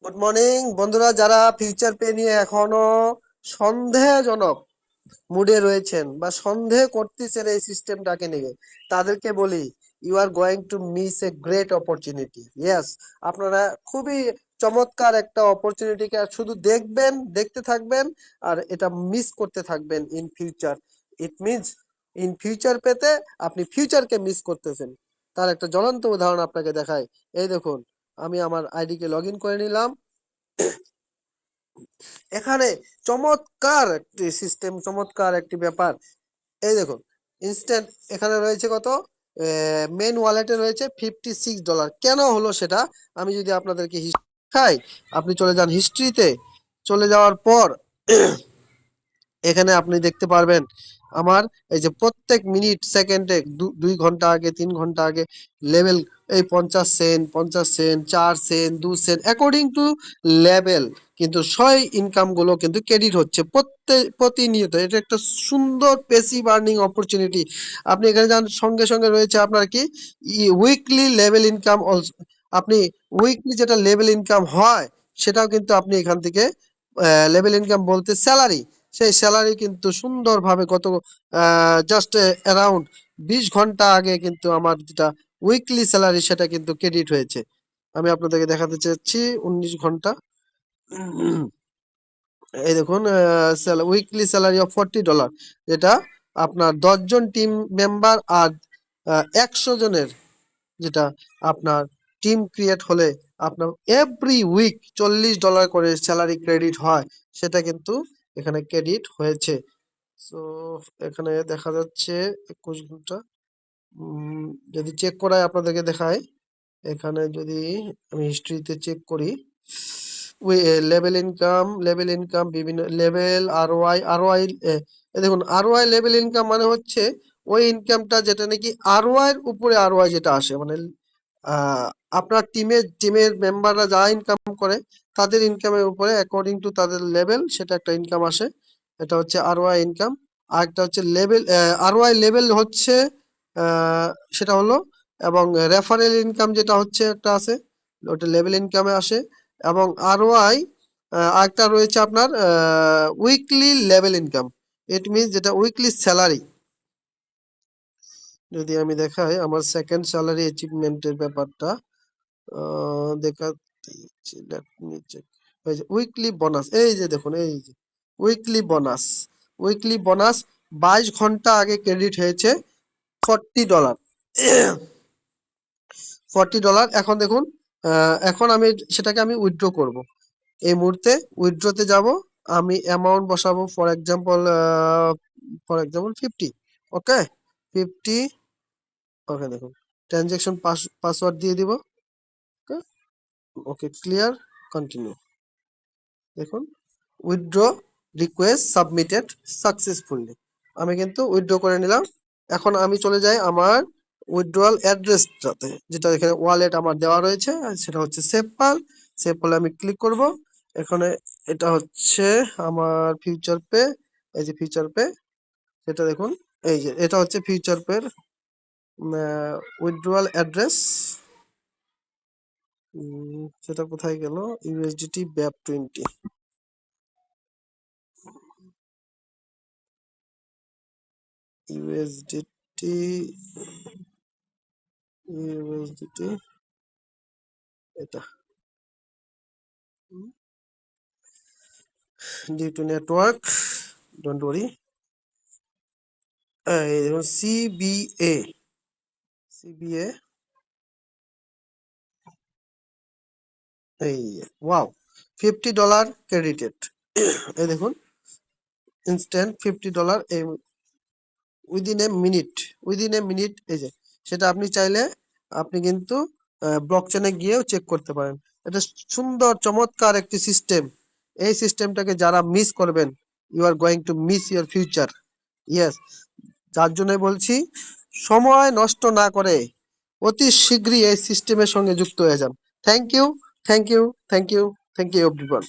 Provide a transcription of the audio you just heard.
Good morning বন্ধুরা, যারা future pay নিয়ে এখনো সন্দেহজনক মুডে রয়েছেন বা সন্দেহ করতেছেন এই সিস্টেমটাকে নিয়ে, তাদেরকে বলি you are going to miss a great opportunity. Yes, আপনারা খুবই চমৎকার একটা অপরচুনিটিকে শুধু দেখবেন, দেখতে থাকবেন আর এটা মিস করতে থাকবেন in future. It means in future পেতে আপনি ফিউচারকে মিস করতেছেন। তার একটা জ্বলন্ত উদাহরণ আপনাকে দেখাই। এই দেখুন, আমি আমার আইডিকে লগ ইন করে নিলাম। এখানে চমৎকার একটি সিস্টেম, চমৎকার একটি ব্যাপার। এই দেখুন, ইনস্ট্যান্ট এখানে রয়েছে কত, মেন ওয়ালেটে রয়েছে $56। কেন হলো সেটা আমি যদি আপনাদেরকে খাই, আপনি চলে যান হিস্ট্রিতে। চলে যাওয়ার পর এখানে আপনি দেখতে পারবেন আমার এই যে প্রত্যেক মিনিট সেকেন্ডে 2 ঘন্টা আগে, 3 ঘন্টা আগে লেভেল, এই 50 cent, 50 cent, 4 cent, 2 cent according to level, কিন্তু ইনকাম গুলো কিন্তু ক্রেডিট হচ্ছে প্রতিনিয়ত। এটা একটা সুন্দর পেসিভ আর্নিং অপরচুনিটি। আপনি এখানে যান, সঙ্গে সঙ্গে রয়েছে আপনার কি উইকলি লেভেল ইনকাম অলসো। আপনি উইকলি যেটা লেভেল ইনকাম হয় সেটাও কিন্তু আপনি এখান থেকে, লেভেল ইনকাম বলতে স্যালারি, সেই স্যালারি কিন্তু সুন্দরভাবে কত, জাস্ট অ্যারাউন্ড 20 ঘন্টা আগে কিন্তু আমার যেটা উইকলি স্যালারি সেটা কিন্তু ক্রেডিট হয়েছে। আমি আপনাদেরকে দেখাতে চাচ্ছি 19 ঘন্টা। এই দেখুন, উইকলি স্যালারি অফ $40, যেটা আপনার 10 জন টিম মেম্বার আর 100 জনের, যেটা আপনার টিম ক্রিয়েট হলে আপনার এভরি উইক $40 করে স্যালারি ক্রেডিট হয়, সেটা কিন্তু এখানে ক্রেডিট হয়েছে। সো এখানে দেখা যাচ্ছে 21 ঘন্টা। উম, যদি চেক করায় আপনাদেরকে দেখায়, এখানে যদি আমি হিস্ট্রিতে চেক করি, লেভেল ইনকাম বিভিন্ন লেভেল, আর ওয়াই দেখুন, আর ওয়াই লেভেল ইনকাম মানে হচ্ছে ওই ইনকামটা যেটা নাকি আর এর উপরে আর যেটা আসে, মানে আহ, আপনার টিমের মেম্বাররা যা ইনকাম করে তাদের ইনকামের উপরে অ্যাকর্ডিং টু তাদের লেভেল সেটা একটা ইনকাম আসে। এটা হচ্ছে আর ইনকাম। আর একটা হচ্ছে লেভেল, লেভেল হচ্ছে আহ, সেটা হলো, এবং রেফারেল ইনকাম যেটা হচ্ছে একটা আছে, ওটা লেভেল ইনকামে আসে। এবং আর আরেকটা রয়েছে আপনার weekly level income. It means যেটা উইকলি স্যালারি। যদি আমি দেখাই আমার সেকেন্ড স্যালারি অ্যাচিভমেন্টের ব্যাপারটা, দেখাচ্ছি, let me check। এই যে উইকলি বোনাস, এই যে দেখুন, এই যে উইকলি বোনাস, উইকলি বোনাস 22 ঘন্টা আগে ক্রেডিট হয়েছে $40। $40 এখন দেখুন, এখন আমি সেটাকে আমি উইথড্র করব। এই মুহূর্তে উইথড্রতে যাব, আমি অ্যামাউন্ট বসাবো, ফর এক্সাম্পল 50। ওকে, 50। ওকে দেখুন, ট্রানজেকশন পাসওয়ার্ড দিয়ে দিব। ওকে, ওকে ক্লিয়ার, কন্টিনিউ। দেখুন, উইথড্র রিকোয়েস্ট সাবমিটেড সাকসেসফুলি, আমি কিন্তু উইথড্র করে নিলাম। এখন আমি চলে যাই আমার উইথড্রয়াল অ্যাড্রেসটাতে, যেটা এখানে ওয়ালেট আমার দেওয়া রয়েছে, আর সেটা হচ্ছে সেভপাল। সেভপালে আমি ক্লিক করব। এখানে এটা হচ্ছে আমার ফিউচার পে। এই যে ফিউচার পে, সেটা দেখুন, এই যে এটা হচ্ছে ফিউচার পের উইথড্রয়াল অ্যাড্রেস। সেটা কোথায় গেল, ইউএসডিটি ব্যাপ 20, ইউএসডিটি, ইউএসডিটি, এটা due to network, don't worry. এই দেখুন, সিবিএ, সিবিএ, এই ওয়াও, $50 ক্রেডিটেড। এই দেখুন, ইনস্ট্যান্ট $50, এই উইদিন এ মিনিট, এই যে সেটা আপনি চাইলে আপনি কিন্তু ব্লকচেনে গিয়েও চেক করতে পারেন। এটা সুন্দর চমৎকার একটি সিস্টেম। এই সিস্টেমটাকে যারা মিস করবেন, you are going to miss your future. Yes, যার জন্য বলছি, সময় নষ্ট না করে অতি শীঘ্রই এই সিস্টেমের সঙ্গে যুক্ত হয়ে যান। Thank you, thank you, thank you, thank you everyone.